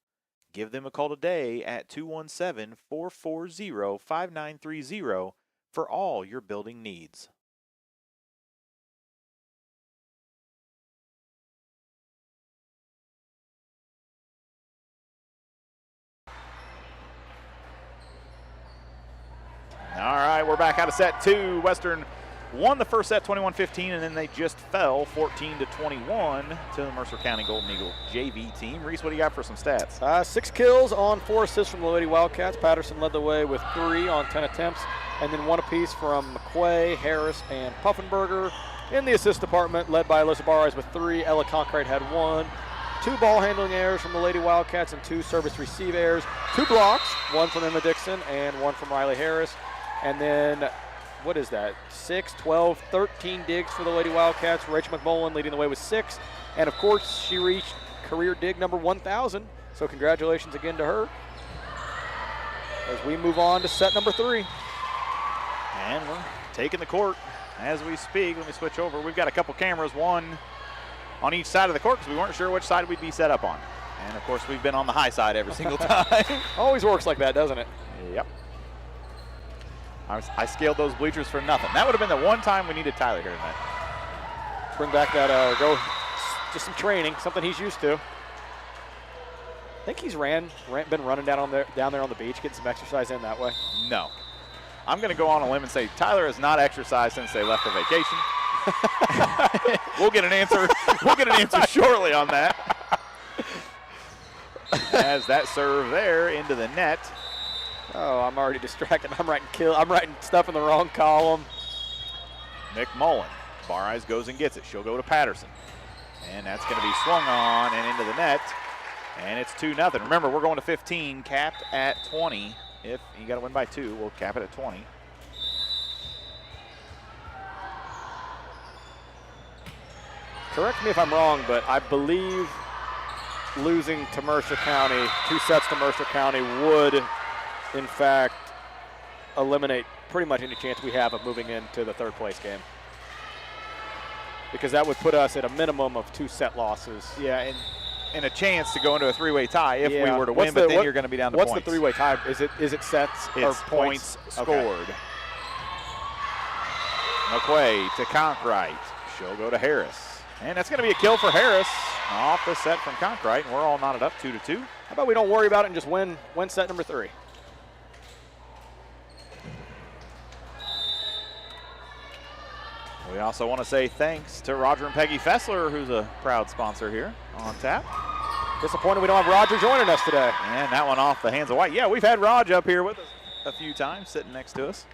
Give them a call today at 217-440-5930 for all your building needs. All right, we're back out of set 2. Western won the first set 21-15, and then they just fell 14-21 to the Mercer County Golden Eagle JV team. Reese, what do you got for some stats? 6 kills on 4 assists from the Lady Wildcats. Patterson led the way with 3 on 10 attempts, and then 1 apiece from McQuay, Harris, and Puffenberger. In the assist department, led by Alyssa Barres with 3. Ella Conkright had 1. 2 ball handling errors from the Lady Wildcats and 2 service receive errors. 2 blocks, 1 from Emma Dixon and 1 from Riley Harris. And then, what is that? 6, 12, 13 digs for the Lady Wildcats. Rachel McMullen leading the way with 6. And of course, she reached career dig number 1,000. So congratulations again to her. As we move on to set number 3. And we're taking the court as we speak. Let me switch over. We've got a couple cameras, one on each side of the court because we weren't sure which side we'd be set up on. And of course, we've been on the high side every single time. Always works like that, doesn't it? Yep. I scaled those bleachers for nothing. That would have been the one time we needed Tyler here tonight. Bring back that, just some training, something he's used to. I think he's been running down there on the beach, getting some exercise in that way. No. I'm going to go on a limb and say Tyler has not exercised since they left for vacation. We'll get an answer. We'll get an answer shortly on that. As that serve there into the net. Oh, I'm already distracted. I'm writing stuff in the wrong column. Nick Mullen. Barres goes and gets it. She'll go to Patterson. And that's going to be swung on and into the net. And it's 2-0. Remember, we're going to 15, capped at 20. If you got to win by 2, we'll cap it at 20. Correct me if I'm wrong, but I believe losing to Mercer County, 2 sets to Mercer County would, in fact, eliminate pretty much any chance we have of moving into the 3rd place game. Because that would put us at a minimum of 2 set losses. Yeah, and a chance to go into a 3-way tie if we were to win, but then you're going to be down to points. What's the 3-way tie? Is it sets it's or points scored. Okay. McQuay to Conkright. She'll go to Harris. And that's going to be a kill for Harris off the set from Conkright, and we're all knotted up 2-2. How about we don't worry about it and just win set number 3? We also want to say thanks to Roger and Peggy Fessler, who's a proud sponsor here on tap. Disappointed we don't have Roger joining us today. And that one off the hands of White. Yeah, we've had Raj up here with us a few times, sitting next to us.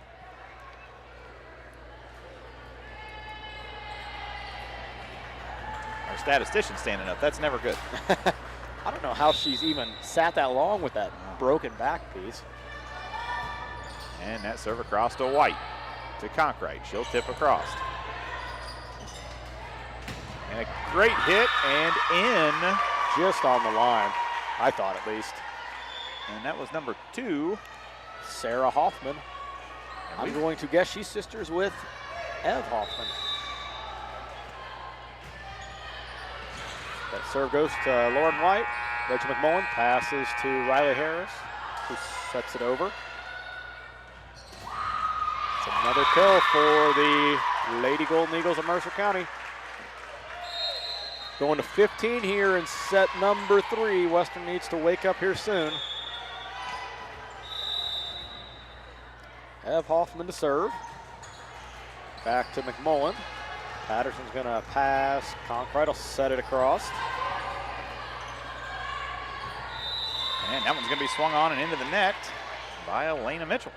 Our statistician standing up. That's never good. I don't know how she's even sat that long with that broken back piece. And that serve across to White to Conkright. She'll tip across. And a great hit and in. Just on the line, I thought at least. And that was number 2. Sarah Hoffman. I'm going to guess she's sisters with Ev Hoffman. That serve goes to Lauren White. Rachel McMullen passes to Riley Harris, who sets it over. It's another kill for the Lady Golden Eagles of Mercer County. Going to 15 here in set number 3. Western needs to wake up here soon. Ev Hoffman to serve. Back to McMullen. Patterson's going to pass. Conkright will set it across. And that one's going to be swung on and into the net by Elena Mitchell.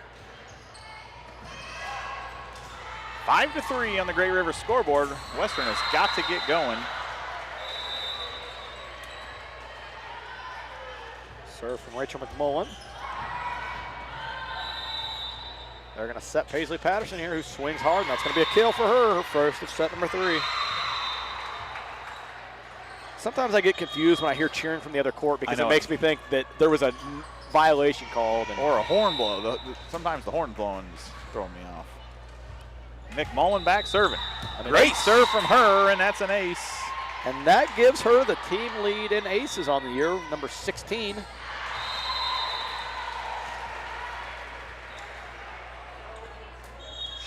5-3 on the Great River scoreboard. Western has got to get going. Serve from Rachel McMullen. They're going to set Paisley Patterson here, who swings hard, and that's going to be a kill for her first of set number 3. Sometimes I get confused when I hear cheering from the other court because it makes me think that there was a violation called. Or a horn blow. Sometimes the horn blowing's throwing me off. McMullen back serving. Great serve from her, and that's an ace. And that gives her the team lead in aces on the year, number 16.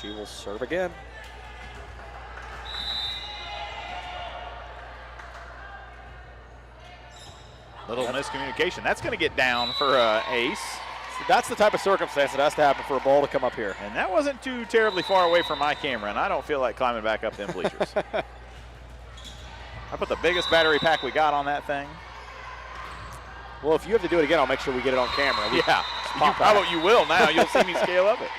She will serve again. Little miscommunication. That's going to get down for ace. That's the type of circumstance that has to happen for a ball to come up here. And that wasn't too terribly far away from my camera, and I don't feel like climbing back up them bleachers. I put the biggest battery pack we got on that thing. Well, if you have to do it again, I'll make sure we get it on camera. How about you will now? You'll see me scale up it.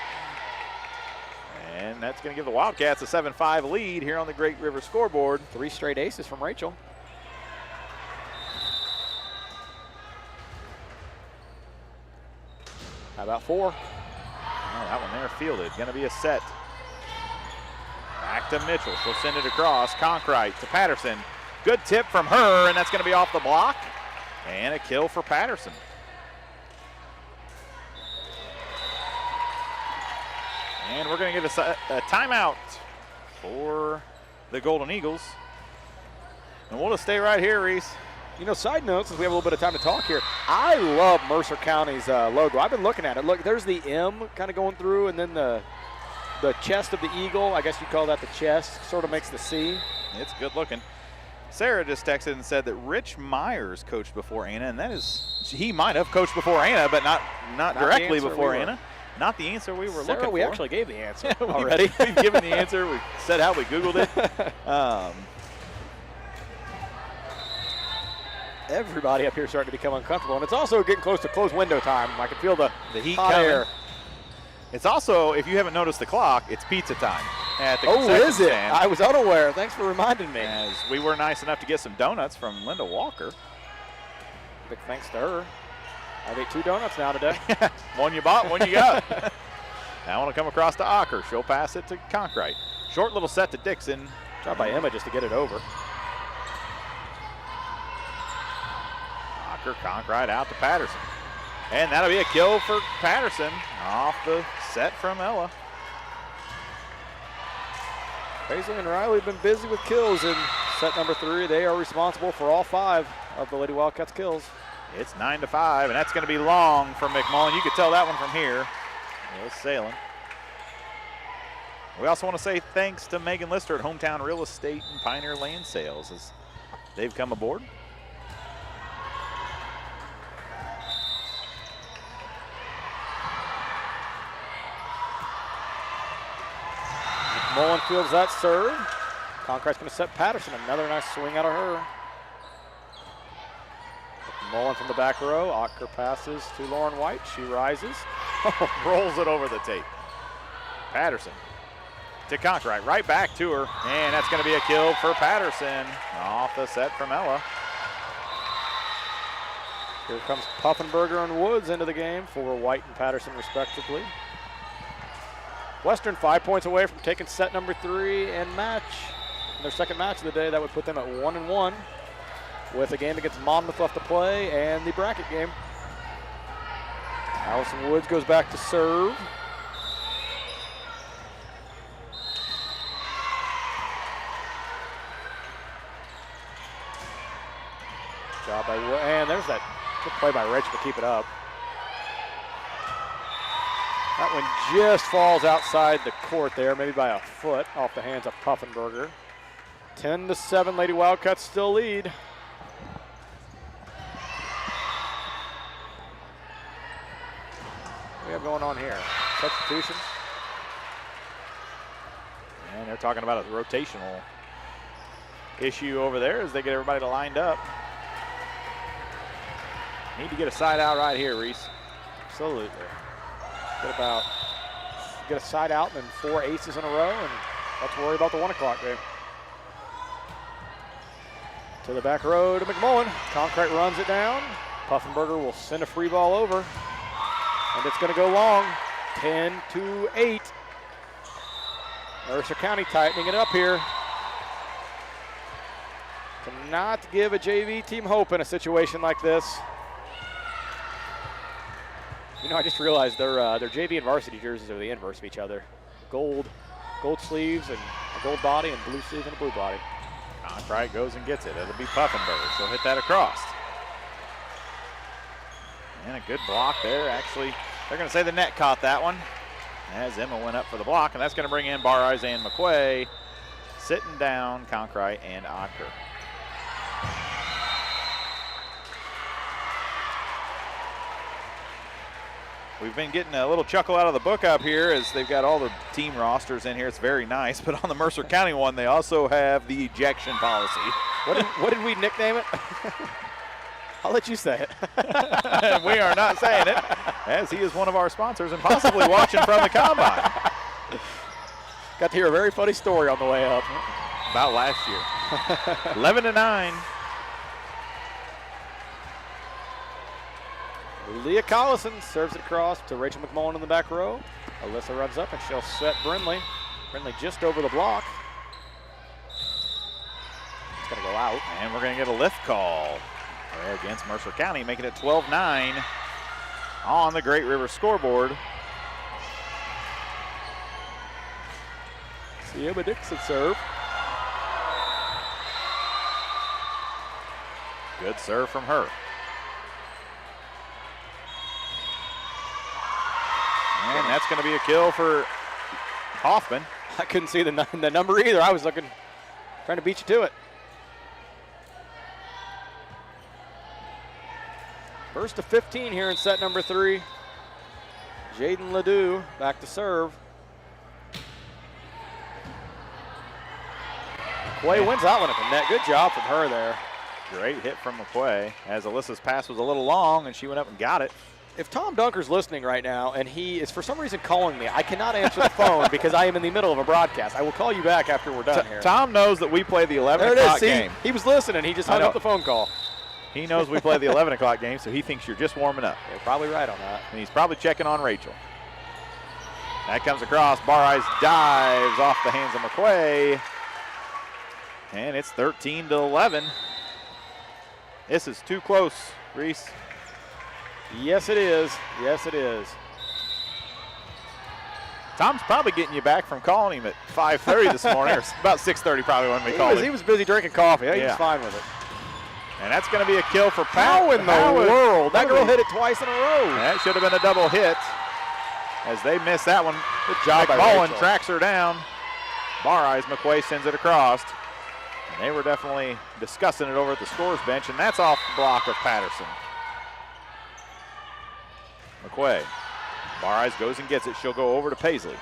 And that's going to give the Wildcats a 7-5 lead here on the Great River scoreboard. 3 straight aces from Rachel. How about 4? Oh, that one there fielded. Going to be a set. Back to Mitchell. She'll send it across. Conkright to Patterson. Good tip from her, and that's going to be off the block. And a kill for Patterson. And we're going to give a timeout for the Golden Eagles. And we'll just stay right here, Reese. You know, side note, since we have a little bit of time to talk here, I love Mercer County's logo. I've been looking at it. Look, there's the M kind of going through, and then the chest of the eagle. I guess you call that the chest. Sort of makes the C. It's good looking. Sarah just texted and said that Rich Myers coached before Anna, and that is, he might have coached before Anna, but not directly before Anna. Not the answer we were looking for. We actually gave the answer already. We've given the answer. We said how we Googled it. Everybody up here is starting to become uncomfortable, and it's also getting close to close window time. I can feel the heat hot coming. air. It's also, if you haven't noticed the clock, it's pizza time at the concession is it? stand. I was unaware. Thanks for reminding me. As we were nice enough to get some donuts from Linda Walker. Big thanks to her. I've ate 2 donuts now today. One you bought, one you got. Now I want to come across to Ocker. She'll pass it to Conkright. Short little set to Dixon. Job by Emma just to get it over. Ocker, Conkright out to Patterson. And that'll be a kill for Patterson off the set from Ella. Paisley and Riley have been busy with kills in set number 3. They are responsible for all 5 of the Lady Wildcats kills. It's 9-5, and that's going to be long from McMullen. You could tell that one from here. It was sailing. We also want to say thanks to Megan Lister at Hometown Real Estate and Pioneer Land Sales as they've come aboard. Mullen fields that serve. Conkright's going to set Patterson. Another nice swing out of her. Mullen from the back row. Ocker passes to Lauren White. She rises. Rolls it over the tape. Patterson to Conkrite, right back to her, and that's going to be a kill for Patterson. Off the set from Ella. Here comes Puffenberger and Woods into the game for White and Patterson respectively. Western 5 points away from taking set number 3 and match. In their second match of the day, that would put them at 1-1 with a game against Monmouth left to play and the bracket game. Allison Woods goes back to serve. Job by Wood, and there's that good play by Rich to keep it up. That one just falls outside the court there, maybe by a foot off the hands of Puffenberger. 10-7, Lady Wildcats still lead. What do we have going on here? Substitution. And they're talking about a rotational issue over there as they get everybody lined up. Need to get a side out right here, Reese. Absolutely. Get a side out and then 4 aces in a row, and let's worry about the 1 o'clock game. To the back row to McMullen. Conkrite runs it down. Puffenberger will send a free ball over, and it's going to go long. 10-8. Mercer County tightening it up here. Cannot give a JV team hope in a situation like this. You know, I just realized their JV and varsity jerseys are the inverse of each other. Gold sleeves and a gold body, and blue sleeves and a blue body. Conkrite goes and gets it. It'll be Puffenberger. She'll hit that across. And a good block there. Actually, they're going to say the net caught that one as Emma went up for the block, and that's going to bring in Bar and McQuay. Sitting down, Conkrite and Ocker. We've been getting a little chuckle out of the book up here as they've got all the team rosters in here. It's very nice. But on the Mercer County one, they also have the ejection policy. What did we nickname it? I'll let you say it. We are not saying it, as he is one of our sponsors and possibly watching from the combine. Got to hear a very funny story on the way up. About last year. 11-9. Leah Collison serves it across to Rachel McMullen in the back row. Alyssa runs up and she'll set Brindley. Brindley just over the block. It's going to go out. And we're going to get a lift call against Mercer County, making it 12-9 on the Great River scoreboard. Sienna Dixon serve. Good serve from her. And that's going to be a kill for Hoffman. I couldn't see the number either. I was trying to beat you to it. First to 15 here in set number 3. Jaden Ledoux back to serve. McQuay wins that one at the net. Good job from her there. Great hit from McQuay as Alyssa's pass was a little long and she went up and got it. If Tom Dunker's listening right now and he is for some reason calling me, I cannot answer the phone because I am in the middle of a broadcast. I will call you back after we're done here. Tom knows that we play the 11 there o'clock it is. game. He was listening. He just hung up the phone call. He knows we play the 11 o'clock game, so he thinks you're just warming up. You're probably right on that. And he's probably checking on Rachel. That comes across. Bar Eyes dives off the hands of McQuay. And it's 13-11. This is too close, Reese. Yes, it is. Yes, it is. Tom's probably getting you back from calling him at 5:30 this morning, or about 6:30 probably when we called him. He was busy drinking coffee. He was fine with it. And that's going to be a kill for How in the world? That girl hit it twice in a row. That should have been a double hit as they missed that one. Good job by McMullen Rachel. tracks her down. Bar eyes, McQuay sends it across. And they were definitely discussing it over at the scores bench, and that's off the block of Patterson. McQuay. Bar eyes goes and gets it. She'll go over to Paisley.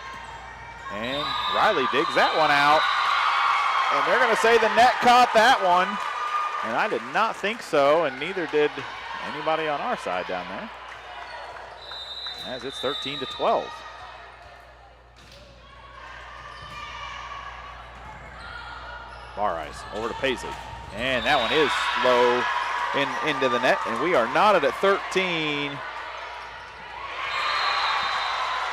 And Riley digs that one out. And they're going to say the net caught that one. And I did not think so, and neither did anybody on our side down there. As it's 13-12. Bar eyes over to Paisley. And that one is low into the net, and we are knotted at 13.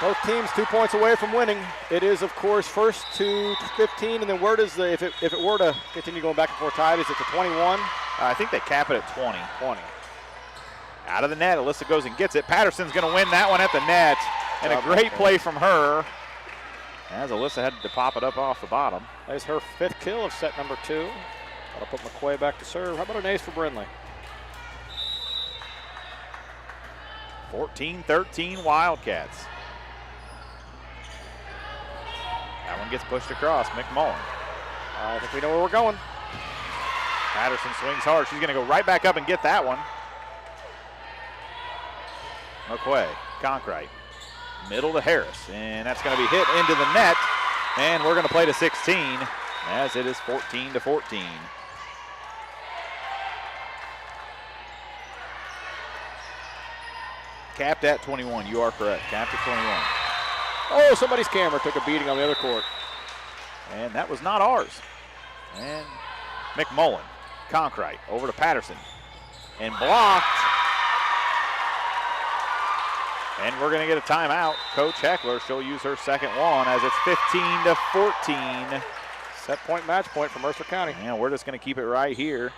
Both teams 2 points away from winning. It is, of course, first to 15, and then where does if it were to continue going back and forth tied, is it to 21? I think they cap it at 20. Out of the net, Alyssa goes and gets it. Patterson's going to win that one at the net, and a great play from her, as Alyssa had to pop it up off the bottom. That's her 5th kill of set number 2. That'll put McQuay back to serve. How about an ace for Brindley? 14-13 Wildcats. That one gets pushed across. McMullen. I think we know where we're going. Patterson swings hard. She's going to go right back up and get that one. McQuay, Conkright, middle to Harris, and that's going to be hit into the net, and we're going to play to 16 as it is 14-14. Capped at 21. You are correct. Capped at 21. Oh, somebody's camera took a beating on the other court. And that was not ours. And McMullen, Conkright, over to Patterson. And blocked. And we're going to get a timeout. Coach Heckler, she'll use her second one as it's 15-14. Set point, match point for Mercer County. And we're just going to keep it right here.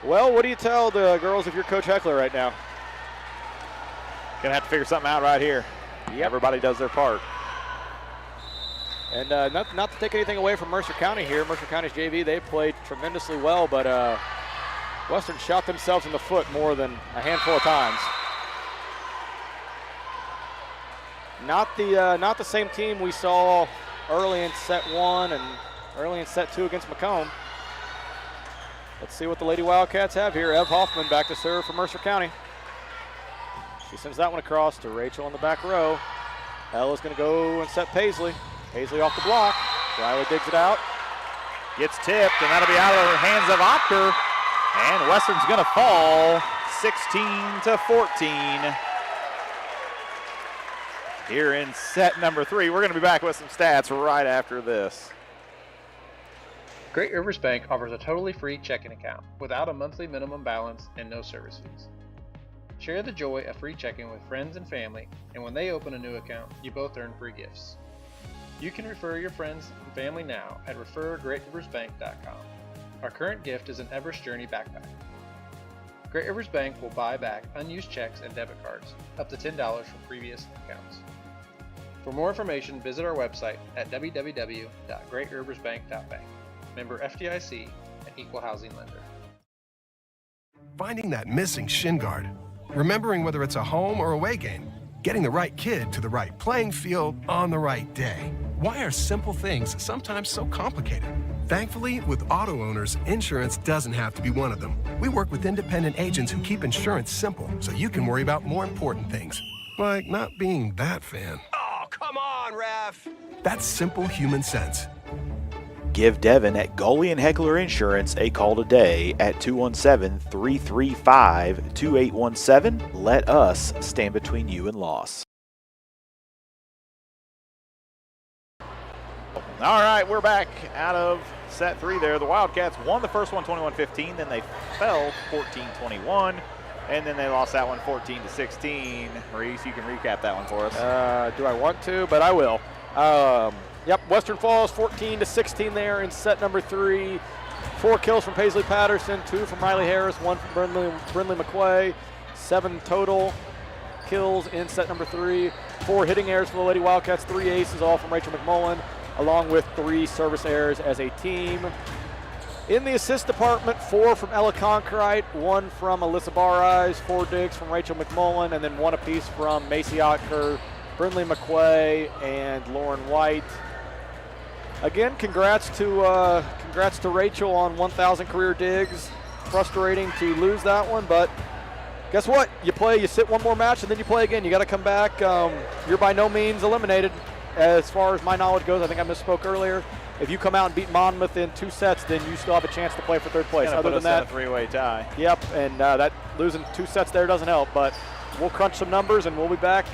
Well, what do you tell the girls if you're Coach Heckler right now? Gonna have to figure something out right here. Yep. Everybody does their part. And not to take anything away from Mercer County here. Mercer County's JV, they played tremendously well, but Western shot themselves in the foot more than a handful of times. Not the same team we saw early in set 1 and early in set 2 against Macomb. Let's see what the Lady Wildcats have here. Ev Hoffman back to serve for Mercer County. She sends that one across to Rachel on the back row. Ella's going to go and set Paisley. Paisley off the block. Riley digs it out. Gets tipped, and that'll be out of the hands of Octor. And Western's going to fall 16-14. Here in set number 3. We're going to be back with some stats right after this. Great Rivers Bank offers a totally free checking account without a monthly minimum balance and no service fees. Share the joy of free checking with friends and family, and when they open a new account, you both earn free gifts. You can refer your friends and family now at refergreatriversbank.com. Our current gift is an Everest Journey backpack. Great Rivers Bank will buy back unused checks and debit cards, up to $10 from previous accounts. For more information, visit our website at www.greatriversbank.bank. Member FDIC, an equal housing lender. Finding that missing shin guard. Remembering whether it's a home or away game. Getting the right kid to the right playing field on the right day. Why are simple things sometimes so complicated? Thankfully, with auto owners, insurance doesn't have to be one of them. We work with independent agents who keep insurance simple so you can worry about more important things. Like not being that fan. Oh, come on, ref! That's simple human sense. Give Devin at Gully and Heckler Insurance a call today at 217-335-2817. Let us stand between you and loss. All right, we're back out of set 3 there. The Wildcats won the first one 21-15, then they fell 14-21, and then they lost that one 14-16. Reese, you can recap that one for us. Do I want to? But I will. Yep, Western Falls 14-16 there in set number 3. 4 kills from Paisley Patterson, 2 from Riley Harris, 1 from Brindley McQuay. 7 total kills in set number 3. 4 hitting errors for the Lady Wildcats, 3 aces, all from Rachel McMullen, along with 3 service errors as a team. In the assist department, 4 from Ella Conkrite, 1 from Alyssa Bareyes, 4 digs from Rachel McMullen, and then 1 apiece from Macy Otker, Brindley McQuay, and Lauren White. Again, congrats to Rachel on 1,000 career digs. Frustrating to lose that one, but guess what? You sit one more match, and then you play again. You got to come back. You're by no means eliminated, as far as my knowledge goes. I think I misspoke earlier. If you come out and beat Monmouth in 2 sets, then you still have a chance to play for 3rd place. Other than that, a 3-way tie. Yep, and that losing 2 sets there doesn't help. But we'll crunch some numbers, and we'll be back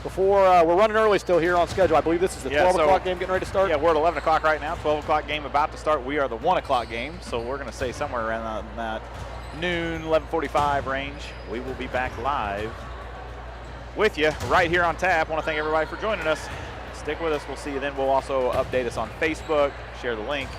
before we're running early still here on schedule. I believe this is the 12 o'clock game getting ready to start. Yeah, we're at 11 o'clock right now. 12 o'clock game about to start. We are the 1 o'clock game, so we're going to say somewhere around that noon, 11:45 range. We will be back live with you right here on tap. I want to thank everybody for joining us. Stick with us. We'll see you then. We'll also update us on Facebook, share the link,